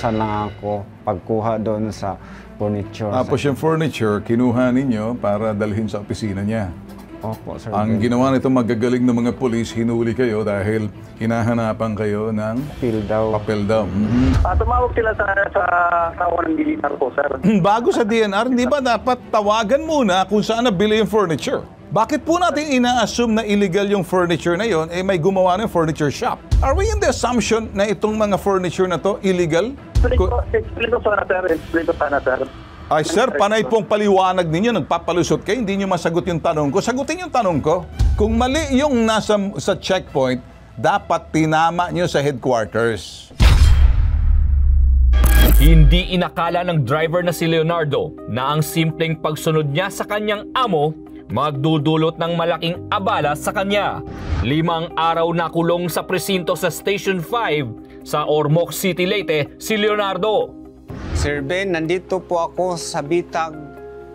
Inutosan lang ako pagkuha doon sa furniture. Tapos yung furniture, kinuha ninyo para dalhin sa opisina niya. Opo, Sir Ang Ben. ginawa nito magagaling ng mga pulis, hinuli kayo dahil hinahanapan kayo ng papel daw. Tumawag sila sa kawan ng DNR po, sir. Bago sa DNR, hindi ba dapat tawagan muna kung saan nabili yung furniture? Bakit po natin ina-assume na illegal yung furniture na yon, may gumawa ng furniture shop? Are we in the assumption na itong mga furniture na to illegal? Explain ko sana, sir. Ay sir, panay pong paliwanag ninyo, nagpapalusot kayo, hindi nyo masagot yung tanong ko. Sagutin yung tanong ko. Kung mali yung nasa sa checkpoint, dapat tinama nyo sa headquarters. Hindi inakala ng driver na si Leonardo na ang simpleng pagsunod niya sa kanyang amo magdudulot ng malaking abala sa kanya. 5 araw na kulong sa presinto sa Station 5 sa Ormoc City, Leyte si Leonardo. Sir Ben, nandito po ako sa Bitag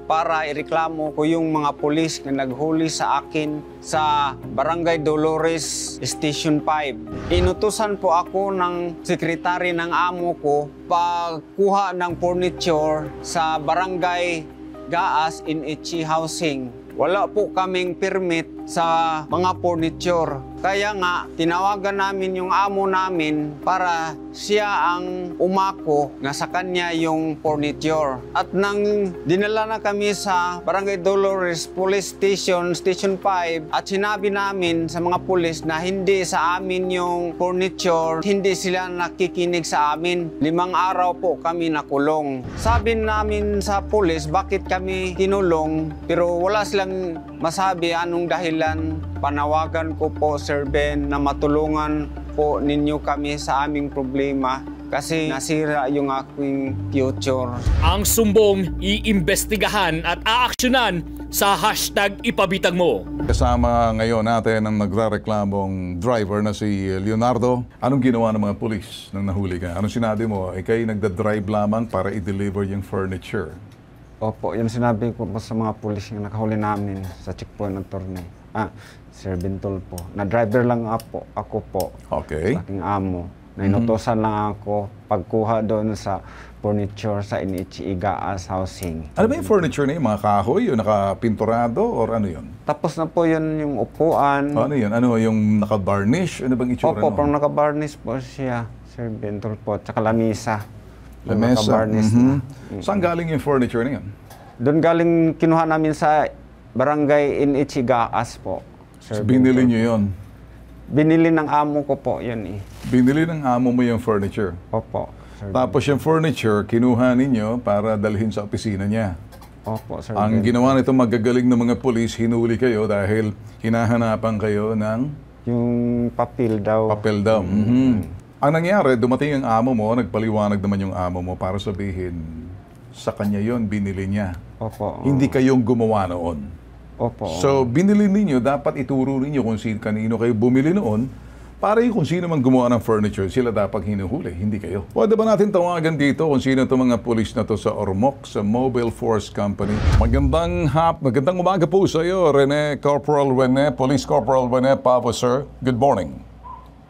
para ireklamo ko yung mga pulis na naghuli sa akin sa Barangay Dolores Station 5. Inutusan po ako ng sekretary ng amo ko pagkuha ng furniture sa Barangay Gaas in Ichi Housing. Wala po kaming permit sa mga furniture. Kaya nga, tinawagan namin yung amo namin para siya ang umako na sa kanya yung furniture. At nang dinala na kami sa Barangay Dolores Police Station, Station 5, at sinabi namin sa mga pulis na hindi sa amin yung furniture, hindi sila nakikinig sa amin. 5 araw po kami nakulong. Sabi namin sa pulis bakit kami tinulong, pero wala silang masabi anong dahilan. Panawagan ko po, Sir Ben, na matulungan po ninyo kami sa aming problema kasi nasira yung aking future. Ang sumbong iimbestigahan at aaksyonan sa #ipabitag mo. Kasama ngayon natin ang nagrereklamong driver na si Leonardo. Anong ginawa ng mga pulis nang nahuli ka? Anong sinabi mo? Kayo nagda-drive lamang para i-deliver yung furniture. Opo, yun sinabi ko po sa mga pulis yung nakahuli namin sa checkpoint ng Tornay. Sir Bintol po. Na-driver lang ako po. Okay. Sa aking amo. Na inutosan lang ako pagkuha doon sa furniture sa Inichi Gaas Housing. Ano ba yung furniture na yun? Mga kahoy o nakapinturado or ano yun? Tapos na po yun yung upuan. Ano yun? Ano yung naka-varnish? Ano bang itsura Opo, nun? pang naka-varnish po siya, Sir Bintol po. Tsaka lamisa. Lamesa. Naka-varnish na. Saan galing yung furniture na yun? Doon galing kinuha namin sa Barangay Inichi Gaas po. So, binili nyo yun? Binili ng amo ko po yun eh. Binili ng amo mo yung furniture? Opo. Sir Tapos yung furniture, kinuha ninyo para dalhin sa opisina niya? Opo, Sir Ang Ben. ginawa nito magagaling ng mga pulis, hinuli kayo dahil hinahanapan kayo ng Yung papel daw. papel daw. Ang nangyari, dumating ang amo mo, nagpaliwanag naman yung amo mo para sabihin, sa kanya yon binili niya. Opo. Hindi kayong gumawa noon. Opo. So, binili ninyo, dapat ituro ninyo kung kanino kayo bumili noon para yung kung sino man gumawa ng furniture, sila dapat hinuhuli, hindi kayo. Pwede ba natin tawagan dito kung sino itong mga pulis na to sa Ormoc, sa Mobile Force Company? Magandang umaga po sa iyo, Corporal Rene, Police Corporal Rene Pavo, sir. Good morning.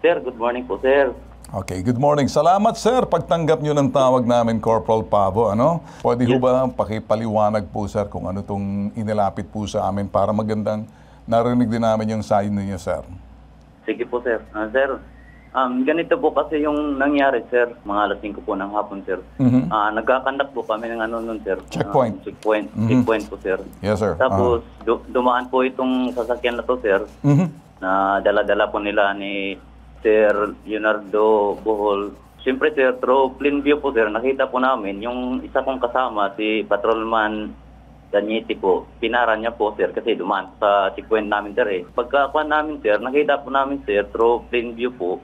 Sir, good morning po, sir. Okay, good morning. Salamat, sir, pagtanggap nyo ng tawag namin, Corporal Pavo. Pwede ho ba pakipaliwanag po, sir, kung ano itong inilapit po sa amin para magandang narinig din namin yung side ninyo, sir? Sige po, sir. Sir, ganito po kasi yung nangyari, sir. Mga alas 5 po ng hapon, sir. Nagkakandak po kami ng nun, sir. Checkpoint. Checkpoint po, sir. Yes, sir. Tapos, dumaan po itong sasakyan na to, sir, na dala-dala po nila ni Sir Leonardo Bohol. Siyempre, sir, through plain view po, sir, nakita po namin yung isa kong kasama, si Patrolman Danyeti po. Pinara niya po, sir, kasi dumaan sa checkpoint namin, sir. Pagkakuan namin, sir, nakita po namin, sir, through plain view po,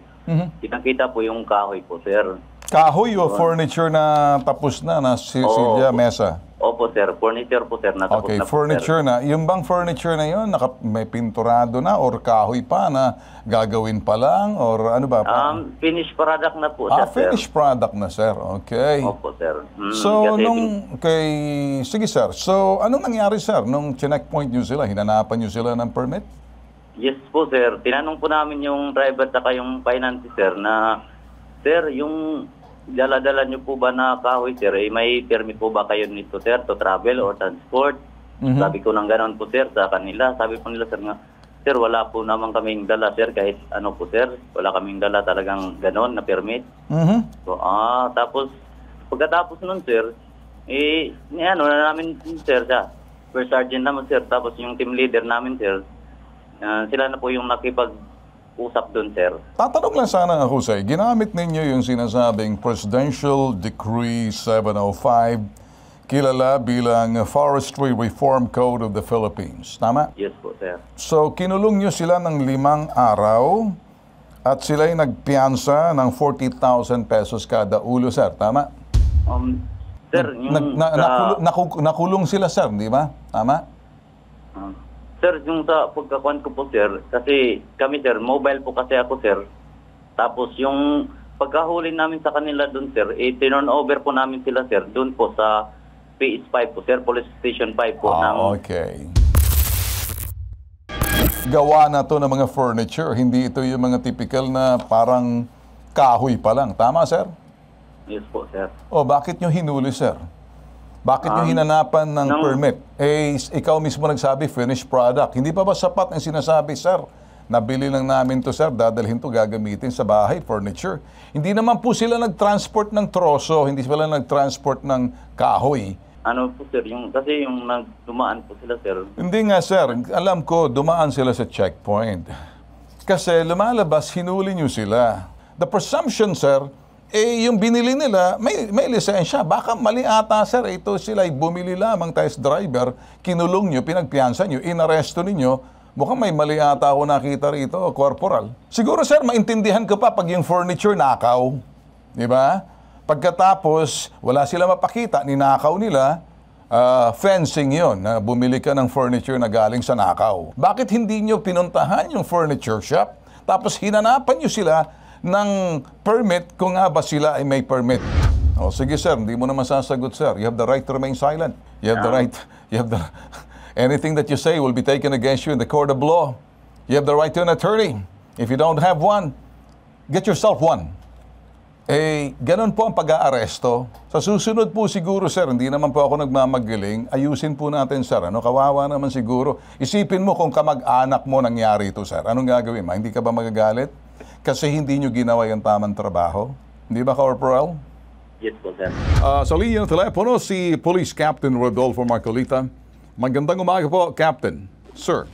kitang-kita po yung kahoy po, sir. Kahoy o furniture na tapos na silya, mesa? Opo, sir. Furniture po, sir. Natapos Okay, na po, furniture sir. na. Yung bang furniture na yun, may pinturado na or kahoy pa na gagawin pa lang or ano ba? Finished product na po, sir. Finished product na, sir. Okay. Opo, sir. So, kasi sige, sir. So, anong nangyari, sir? Nung checkpoint nyo sila, hinanapan nyo sila ng permit? Yes po, sir. Tinanong po namin yung driver at yung finance, sir, na, sir, yung dala-dala niyo po ba na kahoy, sir? May permit po ba kayo nito, sir, to travel or transport? Sabi ko nang ganoon po, sir, sa kanila. Sabi po nila, sir, nga, sir, wala po naman kaming dala, sir, kahit ano po, sir. Wala kaming dala talagang ganoon na permit. So, tapos, pagkatapos nun, sir, ano na namin, sir, sa first sergeant naman, sir, tapos yung team leader namin, sir, sila na po yung nakipag-usap doon, sir. Tatanong lang sana ako, Jose, ginamit ninyo yung sinasabing Presidential Decree 705, kilala bilang Forestry Reform Code of the Philippines. Tama? Yes po, sir. So, kinulong nyo sila ng 5 araw at sila'y nagpiyansa ng 40,000 pesos kada ulo, sir. Tama? Sir, yung nakulong sila, sir, di ba? Tama? Sir, yung sa pagkakuan ko po, sir, kasi kami, sir, mobile po kasi ako, sir. Tapos yung pagkahuli namin sa kanila doon, sir, turn over po namin sila, sir, doon po sa PS5 po, sir, Police Station 5 po. Okay. Gawa na to ng mga furniture, hindi ito yung mga typical na parang kahoy pa lang. Tama, sir? Yes po, sir. Bakit nyo hinuli, sir? Bakit nyo hinanapan ng permit? Ikaw mismo nagsabi, finished product. Hindi pa ba sapat ang sinasabi, sir? Nabili lang namin to, sir. Dadalhin to, gagamitin sa bahay, furniture. Hindi naman po sila nag-transport ng troso. Hindi sila nag-transport ng kahoy. Ano po, sir? Kasi yung dumaan po sila, sir. Hindi nga, sir. Alam ko, dumaan sila sa checkpoint. Kasi lumalabas, hinuli nyo sila. The presumption, sir, yung binili nila, may lisensya. Baka mali ata, sir. Ito sila bumili lamang test driver, kinulong nyo, pinagpiyansa nyo, inaresto ninyo. Mukhang may mali ata ako nakita rito, corporal. Siguro, sir, maintindihan ko pa pag yung furniture nakaw. Di ba? Pagkatapos, wala sila mapakita, ninakaw nila, fencing yon na bumili ka ng furniture na galing sa nakaw. Bakit hindi nyo pinuntahan yung furniture shop? Tapos hinanapan nyo sila ng permit kung nga ba sila ay may permit. Sige, sir, hindi mo naman sasagot, sir. You have the right to remain silent. You have the right, anything that you say will be taken against you in the court of law. You have the right to an attorney. If you don't have one, get yourself one. Ganun po ang pag-aaresto. Sa susunod po siguro, sir, hindi naman po ako nagmamagaling. Ayusin po natin, sir. Kawawa naman siguro. Isipin mo kung kamag-anak mo nangyari ito, sir. Anong gagawin mo? Hindi ka ba magagalit? Kasi hindi nyo ginawa yung tamang trabaho. Hindi ba, Corporal? Yes po, sir. Sa linya ng telepono, si Police Captain Rodolfo Marcolita. Magandang umaga po, Captain. Sir.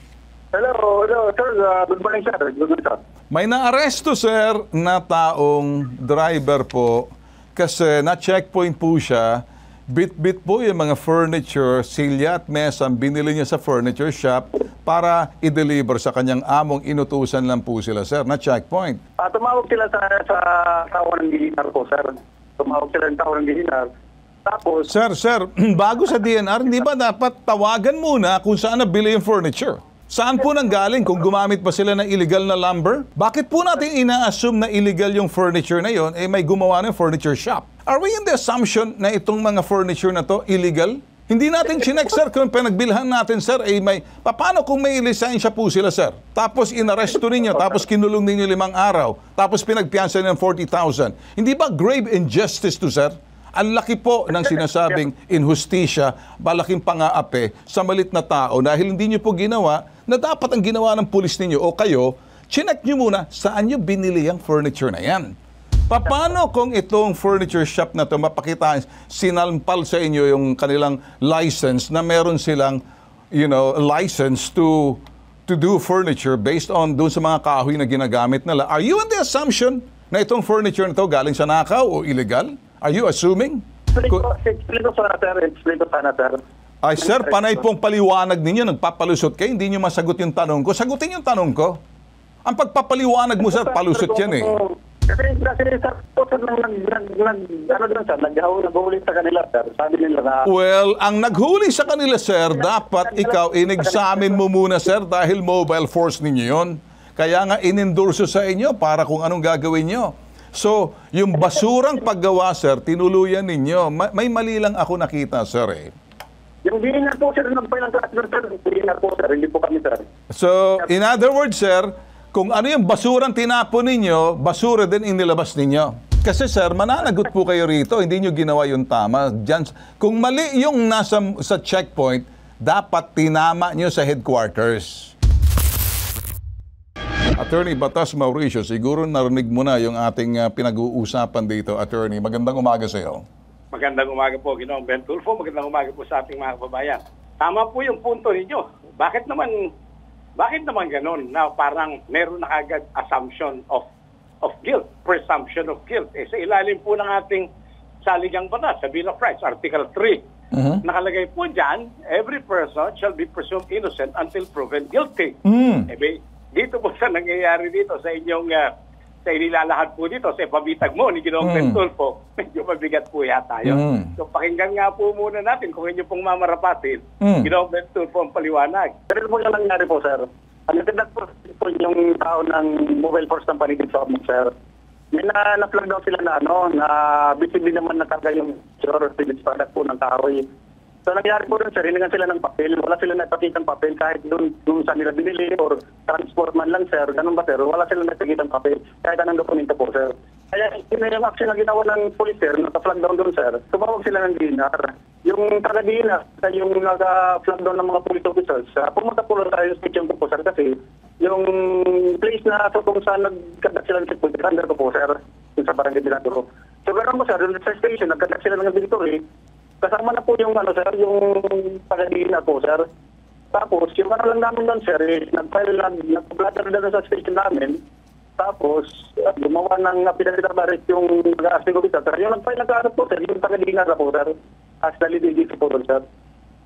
Hello, sir. Good morning, sir. Good morning, sir. May naaresto, sir, na taong driver po kasi na-checkpoint po siya. Bit-bit po yung mga furniture, silya at mesa ang binili niya sa furniture shop para i-deliver sa kanyang among. Inutusan lang po sila, sir, na checkpoint. Tumawag sila sa tao ng DNR po, sir. Tumawag sila ng tao ng DNR. Tapos... Sir, bago sa DNR, hindi ba dapat tawagan muna kung saan nabili yung furniture? Saan po nanggaling kung gumamit pa sila ng illegal na lumber? Bakit po natin ina-assume na illegal yung furniture na yon, may gumawa ng furniture shop? Are we in the assumption na itong mga furniture na to illegal? Hindi natin chinek, sir, kung pinagbilhan natin, sir, paano kung may lisensya po sila, sir? Tapos inaresto ninyo, tapos kinulong ninyo 5 araw, tapos pinagpiyansa ng 40,000. Hindi ba grave injustice to, sir? Ang laki po ng sinasabing inhustisya, malaking pang-aapi sa malit na tao dahil hindi nyo po ginawa na dapat ang ginawa ng pulis ninyo o kayo, chinek nyo muna saan nyo binili ang furniture na yan. Paano kung itong furniture shop na ito mapakita, sinampal sa inyo yung kanilang license na meron silang, license to do furniture based on doon sa mga kahoy na ginagamit nila. Are you in the assumption na itong furniture na ito galing sa nakaw o illegal? Are you assuming? Explain ko sana, sir. Ay, sir, panay pong paliwanag ninyo, nagpapalusot kayo, hindi nyo masagot yung tanong ko. Sagutin yung tanong ko. Ang pagpapaliwanag mo, sir, palusot yan eh. Kasi sir, naghuli sa kanila, sir. Sabi nila na... Well, ang naghuli sa kanila, sir, dapat ikaw in-examine mo muna, sir, dahil mobile force ninyo yon. Kaya nga in-endorso sa inyo para kung anong gagawin nyo. So, yung basurang paggawa, sir, tinuluyan ninyo. May mali lang ako nakita, sir, eh. Yung DNR po, sir, nagpailang class, sir. DNR po, sir. Hindi po kami, sir. So, in other words, sir, kung ano yung basurang tinapon ninyo, basura din inilabas ninyo. Kasi sir, mananagot po kayo rito, hindi nyo ginawa yung tama. Diyan, kung mali yung nasa sa checkpoint, dapat tinama nyo sa headquarters. Attorney Batas Mauricio, siguro narinig mo na yung ating pinag-uusapan dito, Attorney. Magandang umaga sa iyo. Magandang umaga po, Ginoong Ben Tulfo. Magandang umaga po sa ating mga kababayan. Tama po yung punto ninyo. Bakit naman ganon na parang meron na agad assumption of guilt, presumption of guilt? Sa ilalim po ng ating saligang batas, sa Bill of Rights, Article 3. Nakalagay po dyan, every person shall be presumed innocent until proven guilty. Dito po sa nangyayari dito sa inyong sa inilalahad po dito sa pabitag mo ni Ginoong Ben Tulfo, medyo mabigat po yata yun. So pakinggan nga po muna natin kung inyo pong mamarapatin, Ginoong Ben Tulfo ang paliwanag. Pero po yung nangyari po, sir. Nagdadag po yung tao ng mobile force ng Panigid sa Ormoc, sir. May na-flag daw sila na visibly naman nakarga yung finished product po ng kahoy. So nangyari po rin, sir, hiningan sila ng papel. Wala sila nagpakitang papel kahit doon saan nila binili or transport man lang, sir. Ganun ba, sir? Wala sila nagpakitang papel kahit anong dokumento po, sir. Kaya yung action na ginawa ng police, sir, naka-flag down doon, sir. Tumawag sila ng DNR. Yung taga-DNR, yung naka-flag down ng mga police officers, pumunta po lang tayo sa station po, sir, kasi yung place na kung saan nagkadak sila ng checkpoint, under ko po, sir, yung sa barangay Dinadoro. So ganoon po, sir, sa station, nagkadak sila ng victory. Kasama na po yung sir, yung taga-DNR po, sir. Tapos, yung lang namin doon, sir, nag-blatter na sa station namin. Tapos, gumawa ng pinagkita barret yung mag-aasing ko, sir. Yung nag-file nag-aarap po, sir, yung taga-DNR na po, sir. As validity po doon, sir.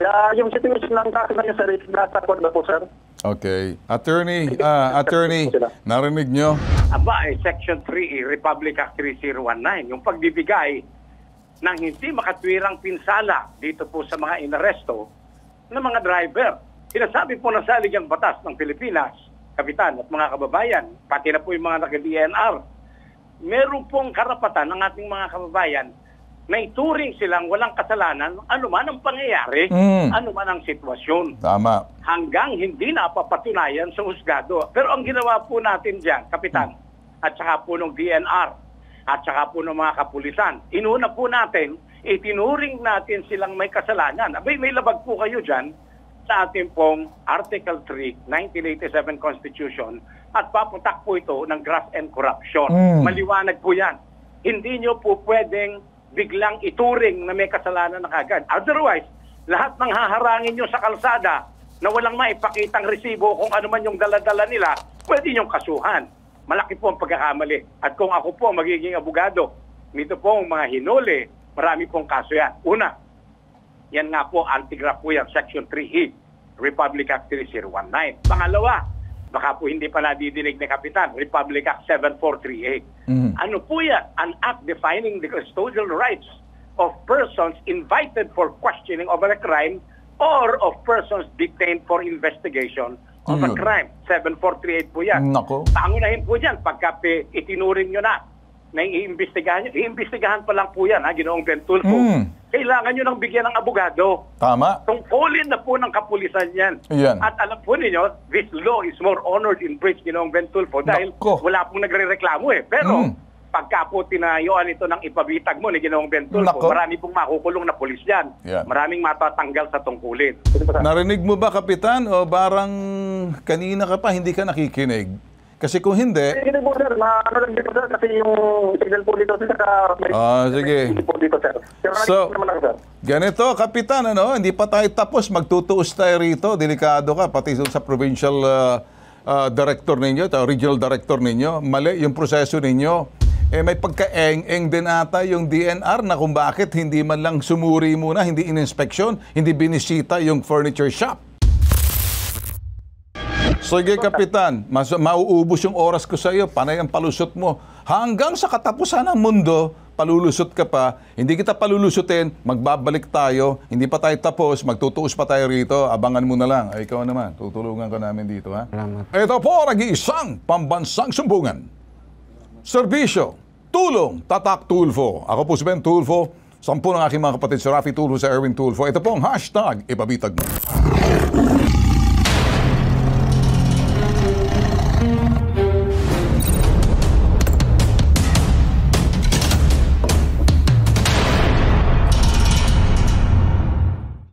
Kaya yung situation ng kaso na niya, sir, nasa court na po, sir. Okay. Attorney, narinig nyo? Aba, Section 3, Republic Act 3019, yung pagbibigay ng hindi makatwirang pinsala dito po sa mga inaresto ng mga driver. Sinasabi po ng saligang batas ng Pilipinas, Kapitan at mga kababayan, pati na po yung mga nag-DNR, meron pong karapatan ng ating mga kababayan na ituring silang walang kasalanan anuman ang pangyayari, anuman ang sitwasyon. Tama. Hanggang hindi napapatunayan sa husgado. Pero ang ginawa po natin dyan, Kapitan, at saka po ng DNR, at saka po ng mga kapulisan, inuna po natin, itinuring natin silang may kasalanan. Abay, may labag po kayo dyan sa ating pong Article 3, 1987 Constitution, at paputak po ito ng graft and corruption. Maliwanag po yan. Hindi nyo po pwedeng biglang ituring na may kasalanan na kagad. Otherwise, lahat ng haharangin nyo sa kalsada na walang maipakitang resibo kung ano man yung dala-dala nila, pwede nyong kasuhan. Malaki po ang pagkakamali. At kung ako po magiging abogado, nito po mga hinuli, marami pong kaso yan. Una, yan nga po, anti-graft po yan, Section 3E, Republic Act 3019. Pangalawa, baka po hindi pa nadidinig ni Kapitan, Republic Act 7438. Ano po yan? An act defining the custodial rights of persons invited for questioning of a crime or of persons detained for investigation of a crime. 7438 po yan. Nako. Pangunahin po dyan, pagka itinuring nyo na iimbestigahan nyo. Iimbestigahan pa lang po yan, Ginoong Ben Tulfo. Kailangan nyo nang bigyan ng abogado. Tama. Tungkulin na po ng kapulisan yan. Yan. At alam po ninyo, this law is more honored in bridge, Ginoong Ben Tulfo, dahil Nako. wala pong nagre-reklamo eh. Pero, pagka po tinayuan ito ng ipabitag mo ni Ginoong Ben Tulfo, Nako. marami pong makukulong na pulis yan. Yan. Maraming matatanggal sa tungkulin. Narinig mo ba, Kapitan, o barang kanina ka pa hindi ka nakikinig? Kasi kung hindi... Sige po, sir. Ano lang dito, sir, kasi yung signal po dito, sir, sige. po dito, sir. So, naman ako, sir. ganito, Kapitan, hindi pa tayo tapos. Magtutuos tayo rito. Delikado ka, pati sa provincial director ninyo, regional director ninyo. Mali yung proseso ninyo. May pagka-eng-eng din ata yung DNR na kung bakit hindi man lang sumuri muna, hindi in-inspection, hindi binisita yung furniture shop. Sige, Kapitan, mauubos yung oras ko sa iyo, panay ang palusot mo. Hanggang sa katapusan ng mundo, palulusot ka pa, hindi kita palulusutin, magbabalik tayo, hindi pa tayo tapos, magtutuos pa tayo rito, abangan mo na lang. Ay, ikaw naman, tutulungan ka namin dito, ha? Salamat. Ito po, nag-iisang pambansang sumbungan. Serbisyo, tulong, tatak Tulfo. Ako po si Ben Tulfo, 10 ng aking mga kapatid si Rafi Tulfo, sa Erwin Tulfo. Ito po ang hashtag, ipabitag mo.